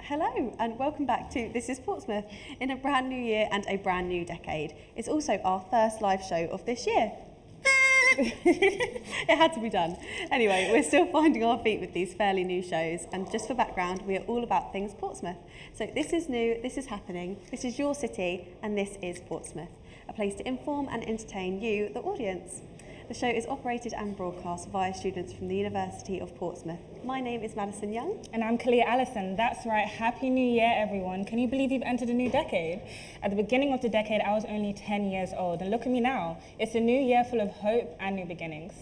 Hello and welcome back to This is Portsmouth in a brand new year and a brand new decade. It's also our first live show of this year. It had to be done. Anyway, we're still finding our feet with these fairly new shows, and just for background, we are all about things Portsmouth. So this is new, this is happening, this is your city, and this is Portsmouth, a place to inform and entertain you, the audience. The show is operated and broadcast via students from the University of Portsmouth. My name is Madison Young. And I'm Kalia Allison. That's right, Happy New Year, everyone. Can you believe we've entered a new decade? At the beginning of the decade, I was only 10 years old, and look at me now. It's a new year full of hope and new beginnings.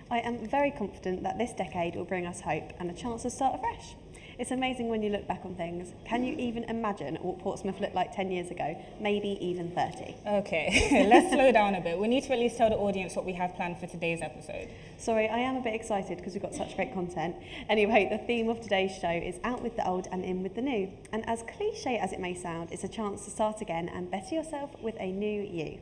I am very confident that this decade will bring us hope and a chance to start afresh. It's amazing when you look back on things. Can you even imagine what Portsmouth looked like 10 years ago? Maybe even 30. Okay, let's slow down a bit. We need to at least tell the audience what we have planned for today's episode. Sorry, I am a bit excited because we've got such great content. Anyway, the theme of today's show is out with the old and in with the new. And as cliche as it may sound, it's a chance to start again and better yourself with a new you.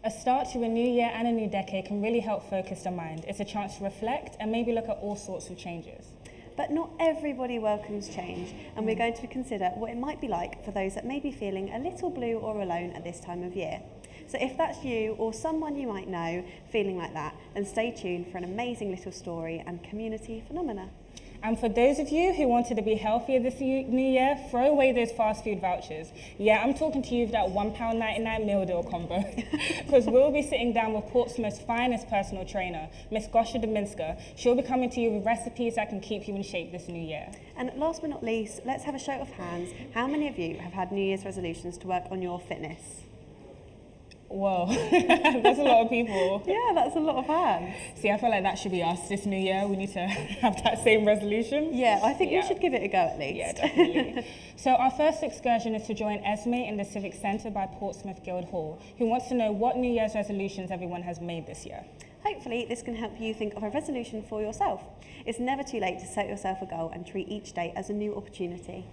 A start to a new year and a new decade can really help focus the mind. It's a chance to reflect and maybe look at all sorts of changes. But not everybody welcomes change, and we're going to consider what it might be like for those that may be feeling a little blue or alone at this time of year. So if that's you or someone you might know feeling like that, then stay tuned for an amazing little story and community phenomena. And for those of you who wanted to be healthier this new year, throw away those fast food vouchers. Yeah, I'm talking to you with that £1.99 meal deal combo. Because we'll be sitting down with Portsmouth's finest personal trainer, Miss Gosha Dominska. She'll be coming to you with recipes that can keep you in shape this new year. And last but not least, let's have a show of hands. How many of you have had New Year's resolutions to work on your fitness? Whoa, that's a lot of people. Yeah, that's a lot of hands. See, I feel like that should be us this new year. We need to have that same resolution. Yeah, I think we should give it a go at least. Yeah, definitely. So our first excursion is to join Esme in the Civic Centre by Portsmouth Guildhall, who wants to know what New Year's resolutions everyone has made this year. Hopefully this can help you think of a resolution for yourself. It's never too late to set yourself a goal and treat each day as a new opportunity.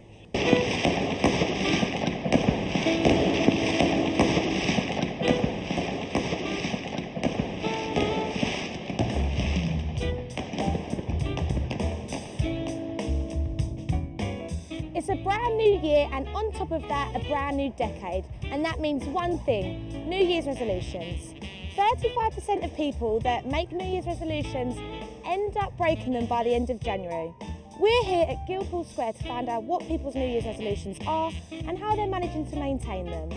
It's a brand new year, and on top of that, a brand new decade. And that means one thing: New Year's resolutions. 35% of people that make New Year's resolutions end up breaking them by the end of January. We're here at Guildhall Square to find out what people's New Year's resolutions are and how they're managing to maintain them.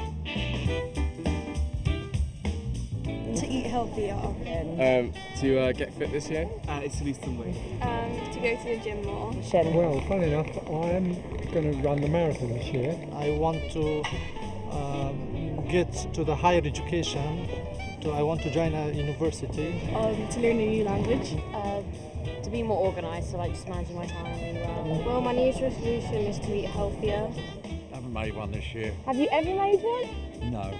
To eat healthier. To get fit this year? It's to lose some weight. To go to the gym more. Well, funny enough, I am going to run the marathon this year. I want to get to the higher education. I want to join a university. To learn a new language. To be more organised, so like just managing my time really well. Well, my New Year's resolution is to eat healthier. I haven't made one this year. Have you ever made one? No.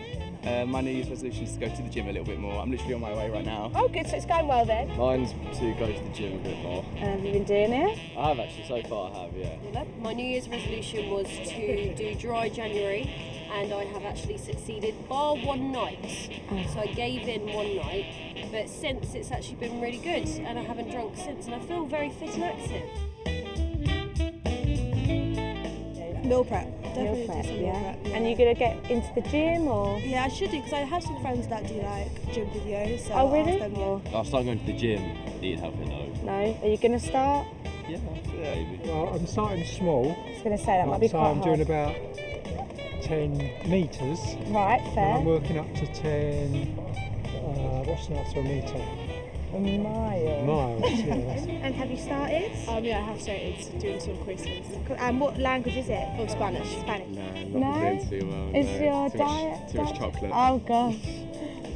My New Year's resolution is to go to the gym a little bit more. I'm literally on my way right now. Oh, good, so it's going well then. Mine's to go to the gym a bit more. Have you been doing it? I have actually, so far I have, yeah. My New Year's resolution was to do dry January, and I have actually succeeded bar one night. So I gave in one night, but since it's actually been really good, and I haven't drunk since, and I feel very fit and active. Meal prep. Definitely Meal prep, do some meal prep. Yeah. And you're going to get into the gym or? Yeah, I should do, because I have some friends that do like gym videos. So Oh, really? I'll ask them, yeah. I'll start going to the gym, eating healthy though. No? Are you going to start? Yeah, maybe. Well, I'm starting small. I was going to say that might be So quite I'm hard. doing about 10 metres. Right, And fair. I'm working up to 10, what's that after a metre? A mile. Miles, yeah. And have you started? Yeah, I have started doing some quizzes. And what language is it? Oh, Spanish. Spanish. No, No? not doing too well. Is no. your Too diet? Much, too much chocolate. Oh gosh.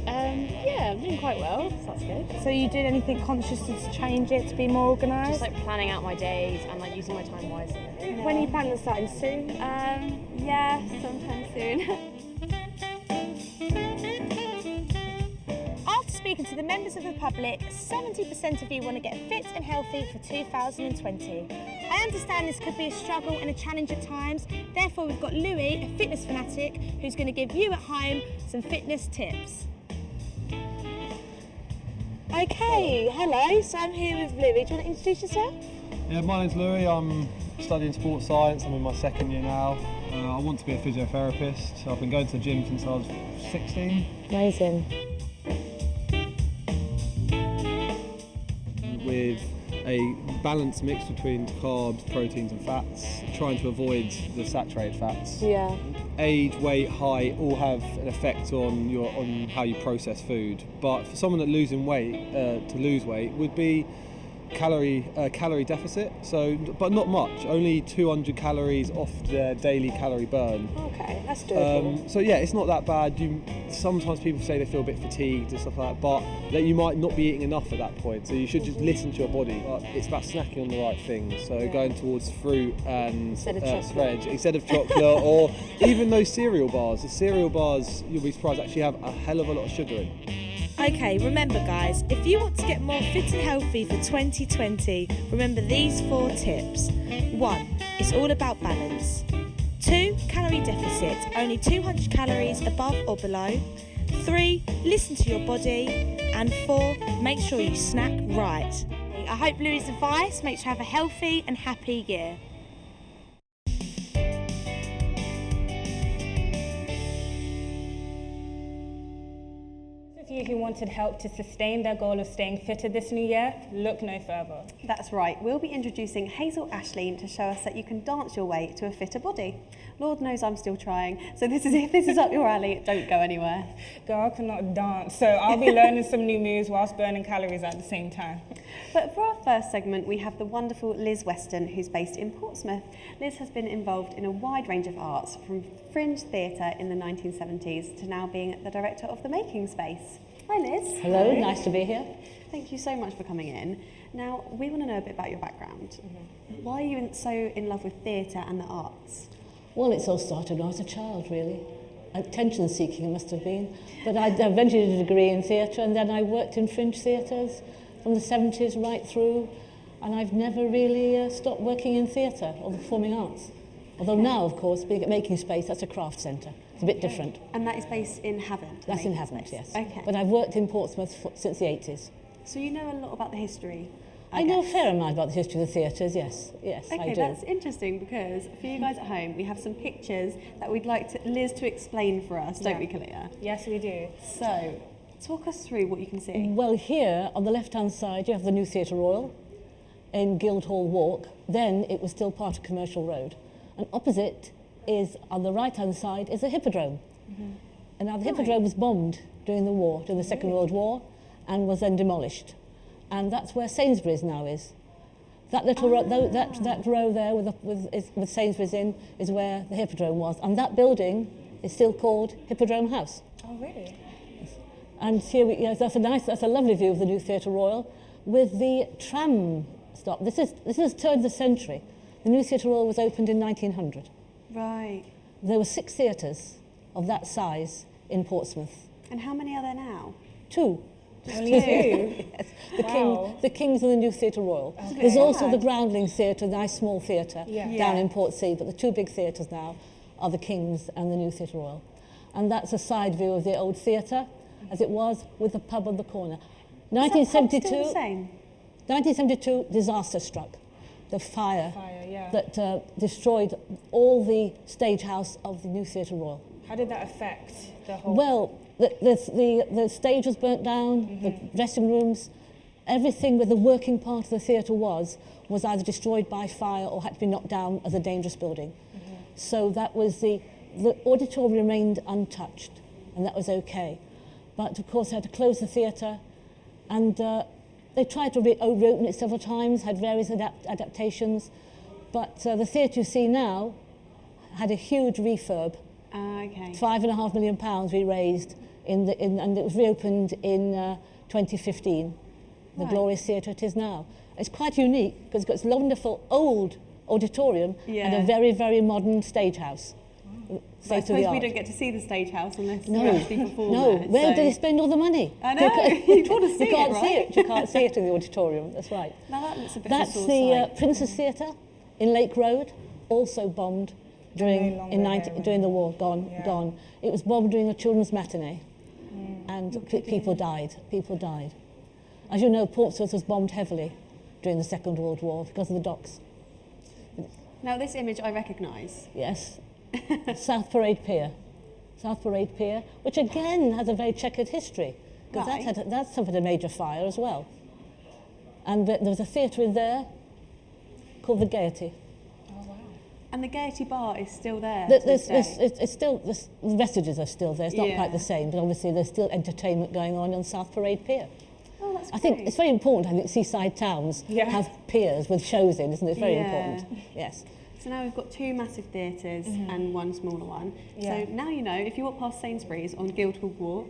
Yeah, I'm doing quite well, so that's good. So you doing anything conscious to change it to be more organised? Just like planning out my days and like using my time wisely. When are you planning on starting? Soon? Yeah, sometime soon. After speaking to the members of the public, 70% of you want to get fit and healthy for 2020. I understand this could be a struggle and a challenge at times, therefore we've got Louis, a fitness fanatic, who's going to give you at home some fitness tips. Okay, hello, so I'm here with Louis. Do you want to introduce yourself? Yeah, my name's Louis. I'm studying sports science. I'm in my second year now. I want to be a physiotherapist. I've been going to the gym since I was 16. Amazing. With a balanced mix between carbs, proteins and fats, trying to avoid the saturated fats. Yeah. Age, weight, height all have an effect on how you process food. But for someone that losing weight, to lose weight would be calorie deficit. So, but not much. Only 200 calories off their daily calorie burn. Okay, that's doable. So yeah, it's not that bad. Sometimes people say they feel a bit fatigued and stuff like that, but that you might not be eating enough at that point. So you should just listen to your body. But it's about snacking on the right things. So going towards fruit and veg instead of chocolate, or even those cereal bars. The cereal bars, you'll be surprised, actually have a hell of a lot of sugar in. Okay, remember guys, if you want to get more fit and healthy for 2020, remember these 4 tips. 1. It's all about balance. 2. Calorie deficit, only 200 calories above or below. 3. Listen to your body. And 4. Make sure you snack right. I hope Louis' advice makes you have a healthy and happy year. Those of you who wanted help to sustain their goal of staying fitter this new year, look no further. That's right, we'll be introducing Hazel Ashleen to show us that you can dance your way to a fitter body. Lord knows I'm still trying, so if this is up your alley, don't go anywhere. Girl, I cannot dance, so I'll be learning some new moves whilst burning calories at the same time. But for our first segment, we have the wonderful Liz Weston, who's based in Portsmouth. Liz has been involved in a wide range of arts, from fringe theatre in the 1970s to now being the director of the Making Space. Hi Liz. Hello, nice to be here. Thank you so much for coming in. Now, we want to know a bit about your background. Why are you so in love with theatre and the arts? Well, it's all started when I was a child, really. Attention seeking it must have been. But I eventually did a degree in theatre, and then I worked in fringe theatres from the 70s right through, and I've never really stopped working in theatre or the performing arts. Although now, of course, being at Making Space, that's a craft centre. It's a bit different. And that is based in Havant? That's in Havant, yes. Okay. But I've worked in Portsmouth since the 80s. So you know a lot about the history? I know a fair amount about the history of the theatres, yes. Yes, I do. Okay, that's interesting, because for you guys at home, we have some pictures that we'd like Liz to explain for us, don't we, Kalia? Yes, we do. So, talk us through what you can see. Well, here, on the left-hand side, you have the new Theatre Royal in Guildhall Walk. Then it was still part of Commercial Road. And opposite is, on the right-hand side, is the Hippodrome. And now the Hippodrome was bombed during the war, during the Second World War, and was then demolished. And that's where Sainsbury's now is. That little row, that row there with Sainsbury's in is where the Hippodrome was. And that building is still called Hippodrome House. Oh, really? And here that's a lovely view of the new Theatre Royal with the tram stop. This is turn of the century. The new Theatre Royal was opened in 1900. Right. There were 6 theatres of that size in Portsmouth. And how many are there now? 2. Only 2? Yes. The King's and the new Theatre Royal. Okay. There's also the Groundling Theatre, a nice small theatre Yeah. down in Portsea, but the 2 big theatres now are the King's and the new Theatre Royal. And that's a side view of the old theatre, as it was, with the pub on the corner. 1972, still the same? 1972, disaster struck. The fire yeah. that destroyed all the stage house of the new Theatre Royal. How did that affect the whole... Well, the stage was burnt down, the dressing rooms, everything where the working part of the theatre was either destroyed by fire or had to be knocked down as a dangerous building. So that was the auditorium remained untouched, and that was okay. But of course they had to close the theatre, and they tried to reopen it several times, had various adaptations, but the theatre you see now had a huge refurb. Okay. £5.5 million we raised, and it was reopened in 2015. The glorious theatre it is now. It's quite unique because it's got this wonderful old auditorium and a very, very modern stage house. I suppose we don't get to see the stage house unless you actually perform No, there, where do they spend all the money? I know, you want to see you can't it, right? see it. You can't see it in the auditorium, that's right. Now that looks a bit That's of a the sore sight. Princess Theatre in Lake Road, also bombed during the war, gone. It was bombed during a children's matinee, and people died. As you know, Portsmouth was bombed heavily during the Second World War because of the docks. Now this image I recognise. Yes. South Parade Pier. South Parade Pier, which again has a very checkered history, because Right. that suffered a major fire as well. And there was a theatre in there called the Gaiety. And the Gaiety Bar is still there. It's still, the vestiges are still there. It's not Yeah. quite the same, but obviously there's still entertainment going on South Parade Pier. Oh, that's I think great. it's very important. I think seaside towns have piers with shows in, isn't it? It's very important. Yes. So now we've got 2 massive theatres and 1 smaller one. Yeah. So now you know, if you walk past Sainsbury's on Guildhall Walk,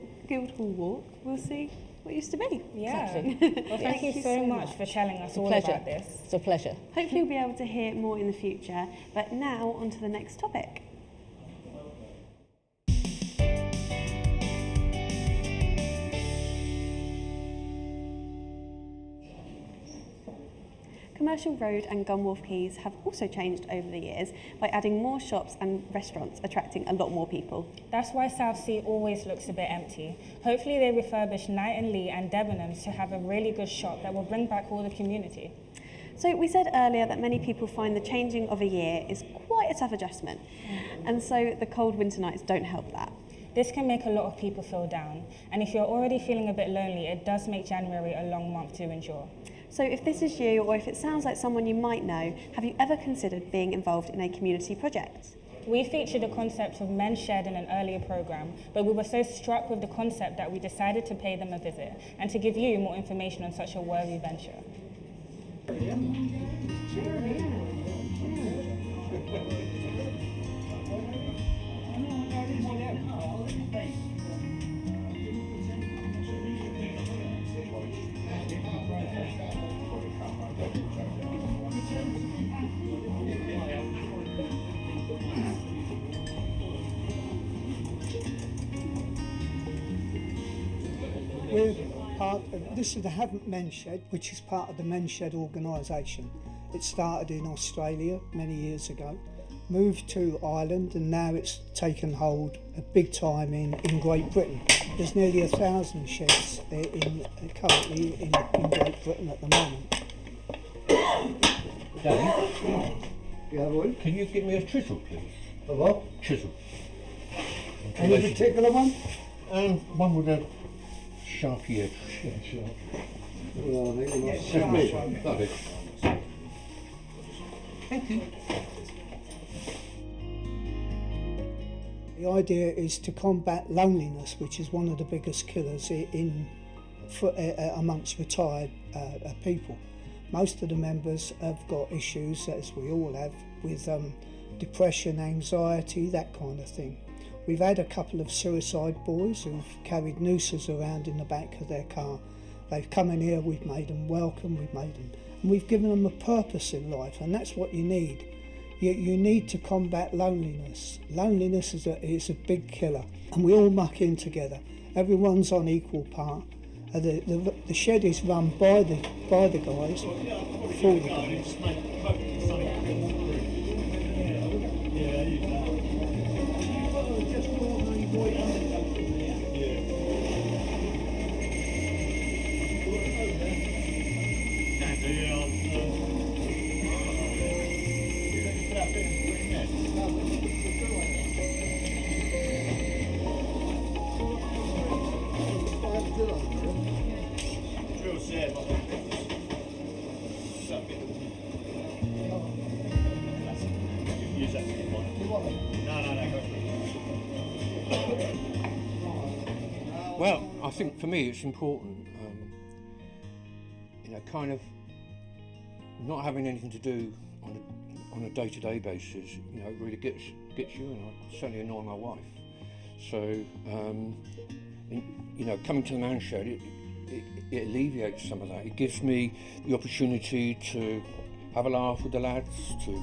we'll see what it used to be. Yeah. Exactly. Well, thank you so much for telling us all about this. It's a pleasure. Hopefully we'll be able to hear more in the future. But now on to the next topic. Commercial Road and Gunwharf Quays have also changed over the years by adding more shops and restaurants, attracting a lot more people. That's why South Sea always looks a bit empty. Hopefully they refurbish Knight and Lee and Debenhams to have a really good shop that will bring back all the community. So we said earlier that many people find the changing of a year is quite a tough adjustment, and so the cold winter nights don't help that. This can make a lot of people feel down, and if you're already feeling a bit lonely, it does make January a long month to endure. So if this is you, or if it sounds like someone you might know, have you ever considered being involved in a community project? We featured the concept of men's shed in an earlier programme, but we were so struck with the concept that we decided to pay them a visit and to give you more information on such a worthy venture. We're part of, this is the Haven't Men's Shed, which is part of the Men's Shed organisation. It started in Australia many years ago, moved to Ireland, and now it's taken hold a big time in Great Britain. There's nearly 1,000 sheds currently in Great Britain at the moment. Danny, can you give me a chisel, please? A what? Chisel. Any particular one? One with a sharpy edge. Yeah, sharp. Well, I think Yes, me. sharp. Lovely. Thank you. The idea is to combat loneliness, which is one of the biggest killers amongst retired people. Most of the members have got issues, as we all have, with depression, anxiety, that kind of thing. We've had a couple of suicide boys who've carried nooses around in the back of their car. They've come in here, we've made them welcome, and we've given them a purpose in life, and that's what you need. You need to combat loneliness. Loneliness is a big killer, and we all muck in together. Everyone's on equal part. The shed is run by the guys, for the guys. Well, I think for me it's important, kind of not having anything to do on a day-to-day basis. It really gets you, and I certainly annoy my wife. So, coming to the Man Shed, it alleviates some of that. It gives me the opportunity to have a laugh with the lads, to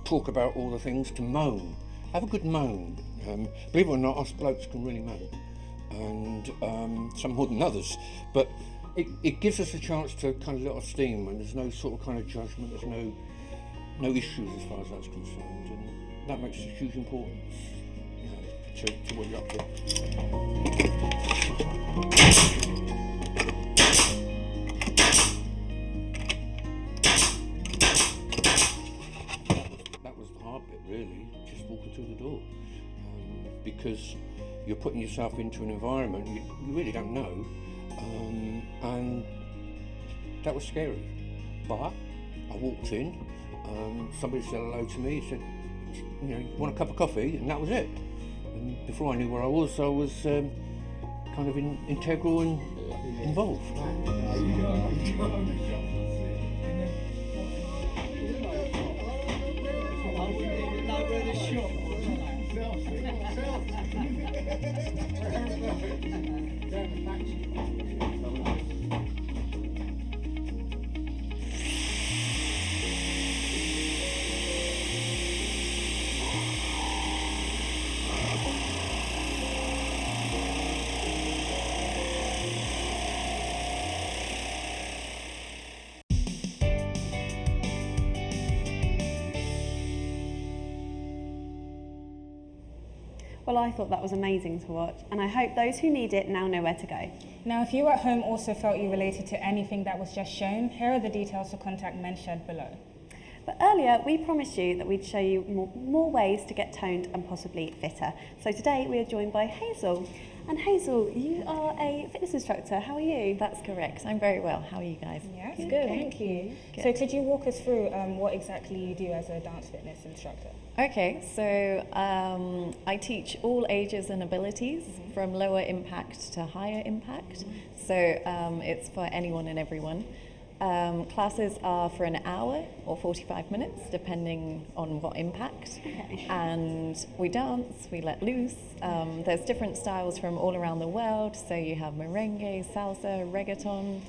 talk about all the things, to moan, have a good moan. Believe it or not, us blokes can really moan, and some more than others, but it gives us a chance to kind of let off steam, and there's no sort of kind of judgment, there's no issues as far as that's concerned, and that makes a huge importance to what you're up to. really, just walking through the door. Because you're putting yourself into an environment you really don't know, and that was scary. But I walked in, somebody said hello to me, said, you want a cup of coffee, and that was it. And before I knew where I was kind of integral and involved. Well, I thought that was amazing to watch, and I hope those who need it now know where to go. Now, if you at home also felt you related to anything that was just shown, here are the details to contact men shared below. But earlier, we promised you that we'd show you more ways to get toned and possibly fitter. So today, we are joined by Hazel. And Hazel, you are a fitness instructor. How are you? That's correct. I'm very well. How are you guys? Yes, good, thank you. Good. So could you walk us through what exactly you do as a dance fitness instructor? Okay, so I teach all ages and abilities, from lower impact to higher impact. So it's for anyone and everyone. Classes are for an hour or 45 minutes, depending on what impact. Okay. And we dance, we let loose. There's different styles from all around the world. So you have merengue, salsa, reggaeton,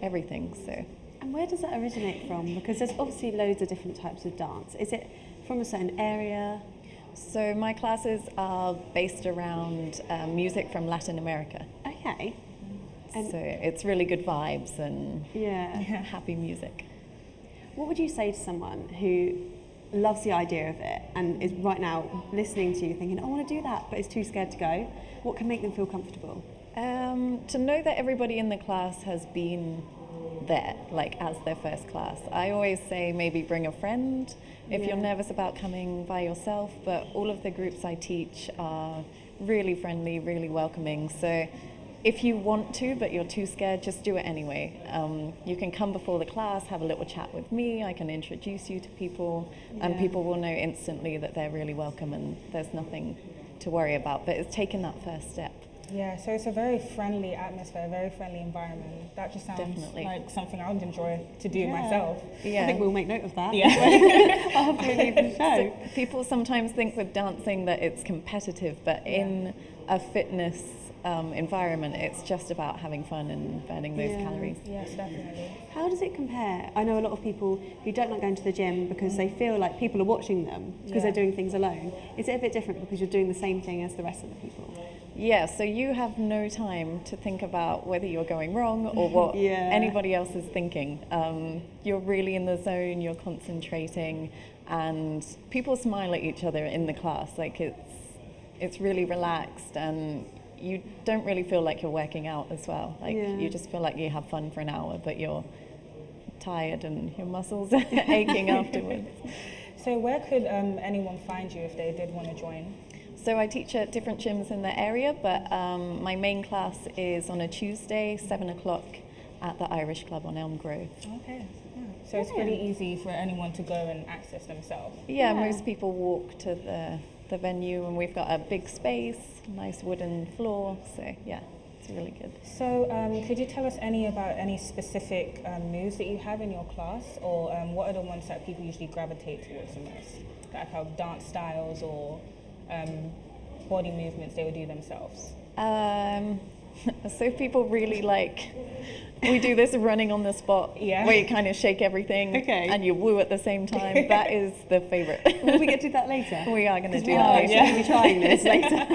everything. So. And where does that originate from? Because there's obviously loads of different types of dance. Is it from a certain area? So my classes are based around music from Latin America. Okay. And so it's really good vibes and yeah, happy music. What would you say to someone who loves the idea of it and is right now listening to you thinking, I want to do that, but is too scared to go? What can make them feel comfortable? To know that everybody in the class has been there, like as their first class. I always say maybe bring a friend if you're nervous about coming by yourself, but all of the groups I teach are really friendly, really welcoming. So if you want to, but you're too scared, just do it anyway. You can come before the class, have a little chat with me, I can introduce you to people, and people will know instantly that they're really welcome and there's nothing to worry about, but it's taking that first step. Yeah, so it's a very friendly atmosphere, a very friendly environment. That just sounds like something I would enjoy to do myself. Yeah. I think we'll make note of that. Yeah. After we leave the show. So people sometimes think with dancing that it's competitive, but in a fitness environment, it's just about having fun and burning those calories. Yes, definitely. How does it compare? I know a lot of people who don't like going to the gym because they feel like people are watching them because they're doing things alone. Is it a bit different because you're doing the same thing as the rest of the people? Yeah, so you have no time to think about whether you're going wrong or what anybody else is thinking. You're really in the zone, you're concentrating, and people smile at each other in the class. Like it's really relaxed, and you don't really feel like you're working out as well. Like you just feel like you have fun for an hour, but you're tired and your muscles are aching afterwards. So where could anyone find you if they did want to join? So I teach at different gyms in the area, but my main class is on a Tuesday, 7 o'clock at the Irish Club on Elm Grove. Okay. Yeah. So it's pretty easy for anyone to go and access themselves. Yeah, most people walk to the venue, and we've got a big space, nice wooden floor, so yeah, it's really good. So could you tell us about any specific moves that you have in your class, or what are the ones that people usually gravitate towards the most? Like how dance styles or body movements they would do themselves? So people really we do this running on the spot where you kind of shake everything and you woo at the same time. That is the favourite. Will we get to that later? We are going to do that later. We'll be trying this later.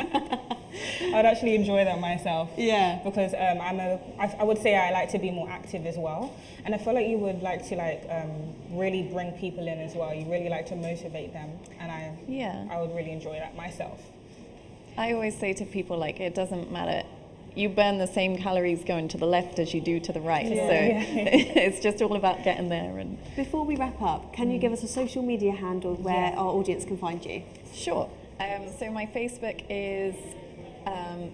I'd actually enjoy that myself. Yeah. Because I would say I like to be more active as well. And I feel like you would like to really bring people in as well. You really like to motivate them. And I would really enjoy that myself. I always say to people, it doesn't matter. you burn the same calories going to the left as you do to the right. Yeah. So Yeah. it's just all about getting there. And before we wrap up, can you give us a social media handle where our audience can find you? Sure. So my Facebook is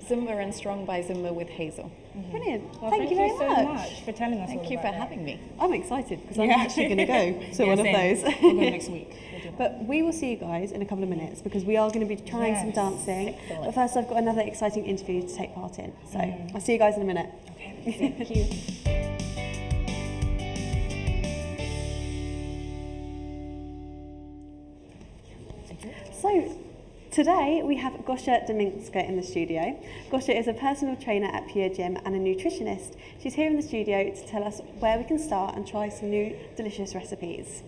Zumba and Strong by Zumba with Hazel. Brilliant. Well, thank you very so much for telling us. Thank all you about for that. having me. I'm excited because I'm actually going to go to one of same. those. We'll go next week. But we will see you guys in a couple of minutes because we are going to be trying some dancing. Excellent. But first, I've got another exciting interview to take part in. So I'll see you guys in a minute. Okay. Thank you. So today we have Gosha Dominska in the studio. Gosha is a personal trainer at Pure Gym and a nutritionist. She's here in the studio to tell us where we can start and try some new delicious recipes.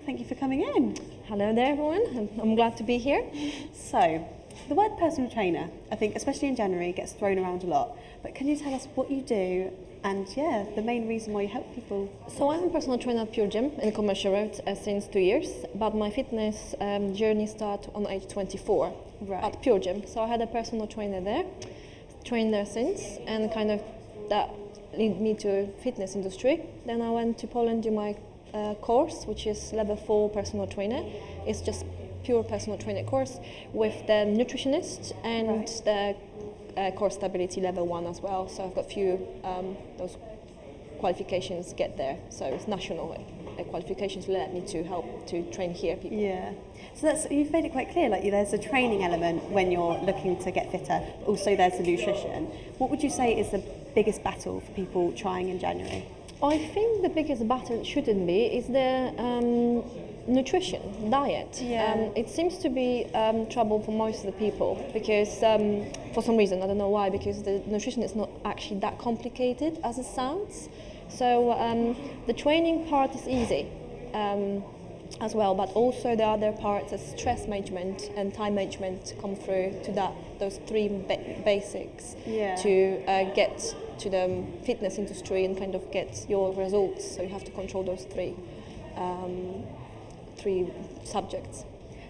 Thank you for coming in. Hello there everyone, I'm glad to be here. So, the word personal trainer, I think especially in January, gets thrown around a lot. But can you tell us what you do and the main reason why you help people? So I'm a personal trainer at Pure Gym in Commercial Road since 2 years, but my fitness journey started on age 24 at Pure Gym. So I had a personal trainer there, trained there since, and kind of that led me to fitness industry. Then I went to Poland to do my course, which is level 4 personal trainer. It's just pure personal trainer course with the nutritionist and the core stability level 1 as well. So I've got few those qualifications get there. So it's national qualifications led me to help to train here people. Yeah. So you've made it quite clear, like there's a training element when you're looking to get fitter, but also there's the nutrition. What would you say is the biggest battle for people trying in January? I think the biggest battle shouldn't be is the nutrition, diet. It seems to be trouble for most of the people because for some reason, I don't know why, because the nutrition is not actually that complicated as it sounds. So the training part is easy as well, but also the other parts, as stress management and time management, come through to those three basics to get to the fitness industry and kind of get your results. So you have to control those three subjects.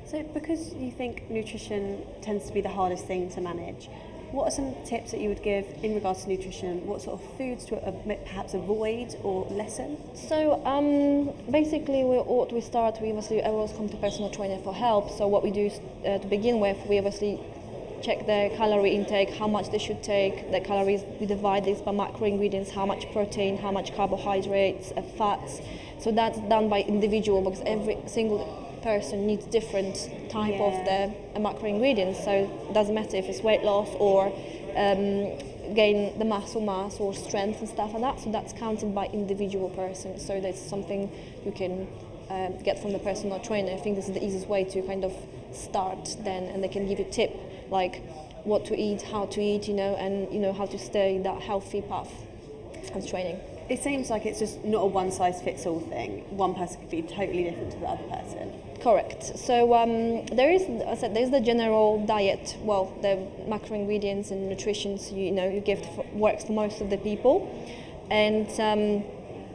So because you think nutrition tends to be the hardest thing to manage, what are some tips that you would give in regards to nutrition? What sort of foods to perhaps avoid or lessen? So basically what we start, we obviously always come to personal trainer for help. So what we do to begin with, we obviously check their calorie intake, how much they should take, the calories, we divide this by macro ingredients, how much protein, how much carbohydrates, fats. So that's done by individual because every single person needs different type of the macro ingredients. So it doesn't matter if it's weight loss or gain the muscle mass or strength and stuff like that. So that's counted by individual person. So that's something you can get from the personal trainer. I think this is the easiest way to kind of start then, and they can give you a tip like what to eat, how to eat, and how to stay that healthy path of training. It seems like it's just not a one-size-fits-all thing. One person could be totally different to the other person. Correct. So there's the general diet, well, the macro ingredients and nutrition you give works for most of the people, and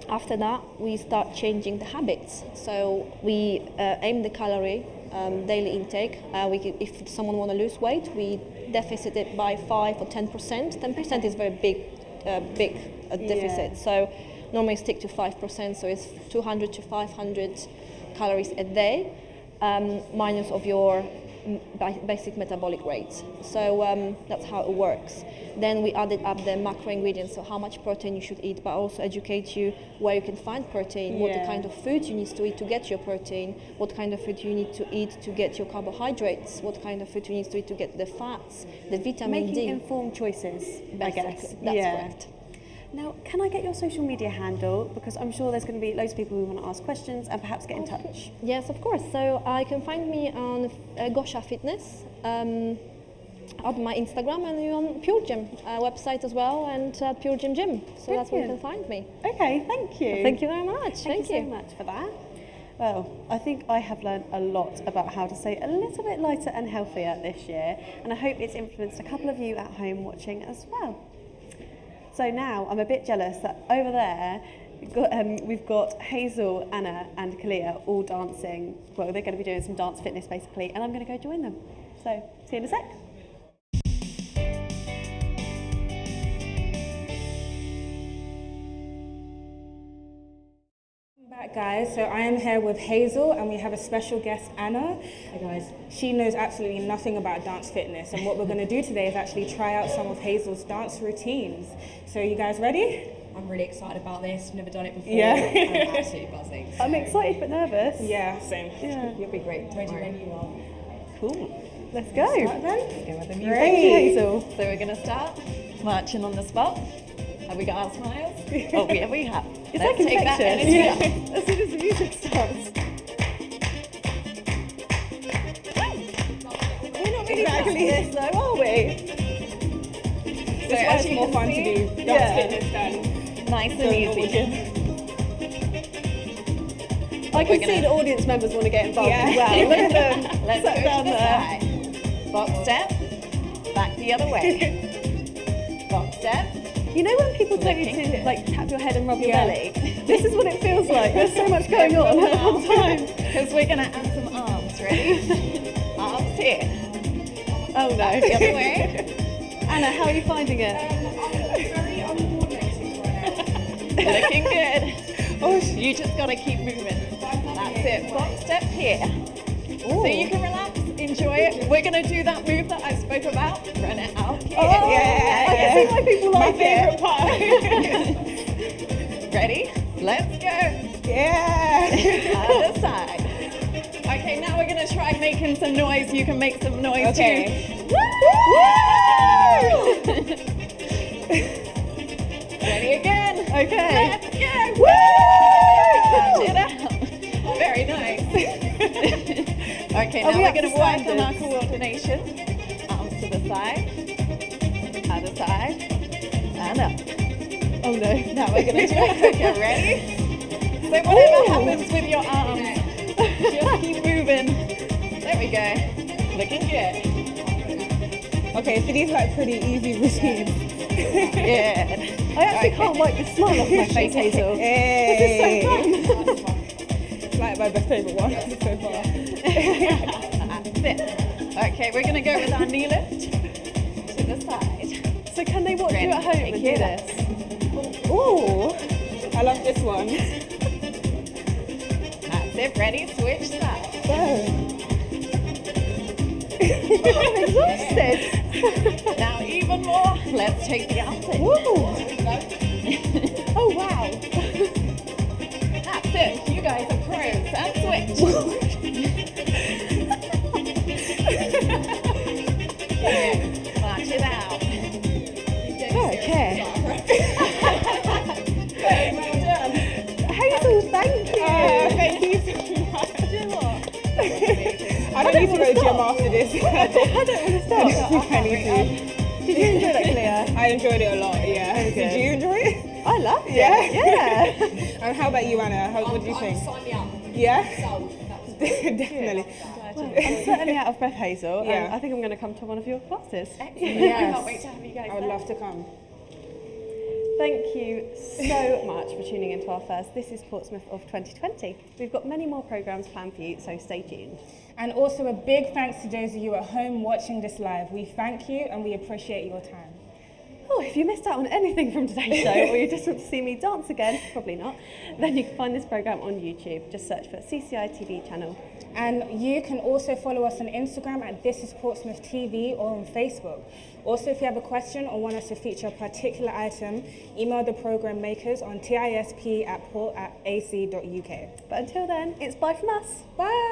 after that we start changing the habits. So we aim the calorie daily intake. If someone want to lose weight, we deficit it by 5 or 10%. 10% is very big deficit. So normally stick to 5%. So it's 200 to 500 calories a day, minus of your basic metabolic rate. So that's how it works. Then we added up the macro ingredients, so how much protein you should eat, but also educate you where you can find protein, what the kind of food you need to eat to get your protein, what kind of food you need to eat to get your carbohydrates, what kind of food you need to eat to get the fats, the vitamin D. Making informed choices, I guess. That's correct. Now, can I get your social media handle? Because I'm sure there's going to be loads of people who want to ask questions and perhaps get in touch. Yes, of course. So I can find me on Gosha Fitness, on my Instagram, and on Pure Gym website as well, and Pure Gym Gym. So that's where you can find me. Okay, thank you. Thank you very much. Thank you so much for that. Well, I think I have learned a lot about how to stay a little bit lighter and healthier this year, and I hope it's influenced a couple of you at home watching as well. So now I'm a bit jealous that over there we've got Hazel, Anna and Kalia all dancing. Well, they're going to be doing some dance fitness basically, and I'm going to go join them. So see you in a sec. Guys, so I am here with Hazel and we have a special guest, Anna. Hi guys. She knows absolutely nothing about dance fitness, and what we're going to do today is actually try out some of Hazel's dance routines. So you guys ready? I'm really excited about this. Never done it before. Yeah. I'm absolutely buzzing. So. I'm excited but nervous. Yeah, same. Yeah. You'll be great. Ready when you are. Cool. Let's go. Start then? Let's go with the music. Thank you, Hazel. So we're going to start marching on the spot. Have we got our smiles? Oh, yeah, we have. It's Let's like take that infectious. energy Yeah. up. As soon as the music starts. We're not really Exactly. this though, are we? So as it's you more can fun to see, do dance yeah. fitness than Nice and the normal easy. gym. I can We're see gonna- the audience members want to get involved Yeah. as well. Look at them. Let's Sat go down to the there. side. Box step, back the other way. Box step. You know when people tell you Looking to good. like tap your head and rub your Yeah. belly? This is what it feels like. There's so much going on at one time. Because we're going to add some arms, ready? Arms here. Oh no. The other way. Anna, how are you finding it? Very uncoordinated right now. Looking good. Oh, you just got to keep moving. That's it. Box step here. So you can relax, enjoy it. We're going to do that move that I spoke about. Run it out here. Oh, yeah. I can see why people My like favourite it. part. Ready? Let's go. Yeah. Other side. Okay, now we're going to try making some noise. You can make some noise Okay. too. Ready again. Okay. Let's go. Woo! Punch it out. Very nice. Okay, now we we're up going to to work on standards? our coordination. Arms to the side, other side, and up. Oh no. Now we're going to do it quicker. Ready? So whatever happens with your arms, just keep moving. There we go. Looking good. Okay, so these are like pretty easy routines. Good. I actually can't wipe the smile off my face, Hazel. Hey. This is so fun. It's like my best favourite one so far. That's it. Okay, we're going to go with our knee lift to the side. So can they watch you at home Take and do it this? Ooh, I love this one. That's it. Ready? Switch sides. I'm exhausted. Now even more. Let's take the arms in. Oh wow. That's it. You guys are pros. And switch. Good. March it out. Okay. Well done. Hazel, thank you. Thank you so much. Do you know what? I don't need to go to gym after this. I don't want to stop. I need to. Did you enjoy that, Clea? I enjoyed it a lot, yeah. Okay. Did you enjoy it? I loved it. Yeah? Yeah. And how about you, Anna? What do you think? Sign me up. Yeah? So, that was Definitely. I'm certainly out of breath, Hazel, Yeah. and I think I'm going to come to one of your classes. Excellent. Yes. I can't wait to have you guys I would there. love to come. Thank you so much for tuning into our first This is Portsmouth of 2020. We've got many more programmes planned for you, so stay tuned. And also a big thanks to those of you at home watching this live. We thank you and we appreciate your time. Oh, if you missed out on anything from today's show, or you just want to see me dance again, probably not, then you can find this programme on YouTube. Just search for CCI TV channel. And you can also follow us on Instagram at ThisIsPortsmouth TV or on Facebook. Also, if you have a question or want us to feature a particular item, email the programme makers on tisp@port@ac.uk. But until then, it's bye from us. Bye!